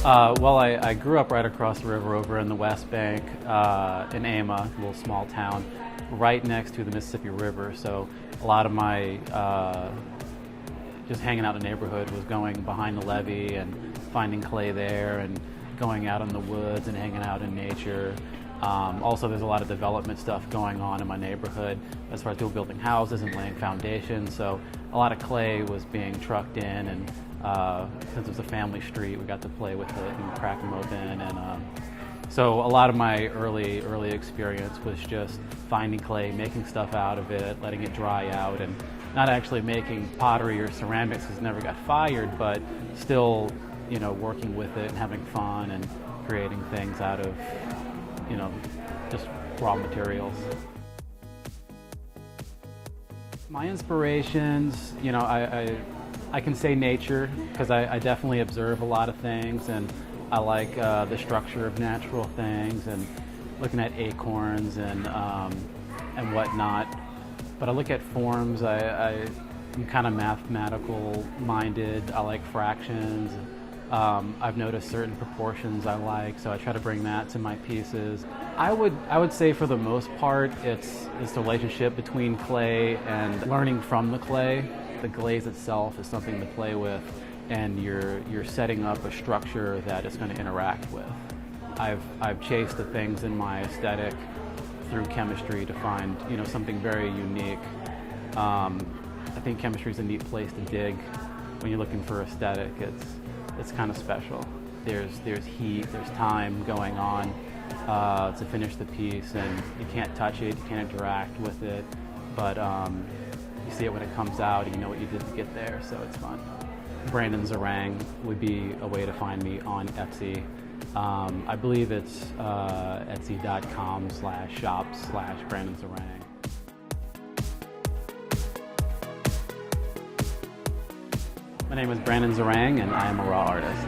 Well, I grew up right across the river over in the West Bank, in Ama, a little small town, right next to the Mississippi River. So a lot of my just hanging out in the neighborhood was going behind the levee and finding clay there and going out in the woods and hanging out in nature. Also, there's a lot of development stuff going on in my neighborhood as far as people building houses and laying foundations. So a lot of clay was being trucked in, and since it was a family street, we got to play with it and crack them open. And so a lot of my early experience was just finding clay, making stuff out of it, letting it dry out, and not actually making pottery or ceramics because it never got fired, but still, working with it and having fun and creating things out of, just raw materials. My inspirations, I can say nature because I definitely observe a lot of things, and I like the structure of natural things and looking at acorns and whatnot. But I look at forms. I'm kind of mathematical minded. I like fractions. I've noticed certain proportions I like, so I try to bring that to my pieces. I would say for the most part it's the relationship between clay and learning from the clay. The glaze itself is something to play with, and you're setting up a structure that it's going to interact with. I've chased the things in my aesthetic through chemistry to find something very unique. I think chemistry is a neat place to dig when you're looking for aesthetic. It's kind of special. There's heat, there's time going on to finish the piece, and you can't touch it, you can't interact with it, but you see it when it comes out and you know what you did to get there, so it's fun. Brandon Zeringue would be a way to find me on Etsy. I believe it's etsy.com/shop/Brandon Zeringue. My name is Brandon Zeringue, and I am a raw artist.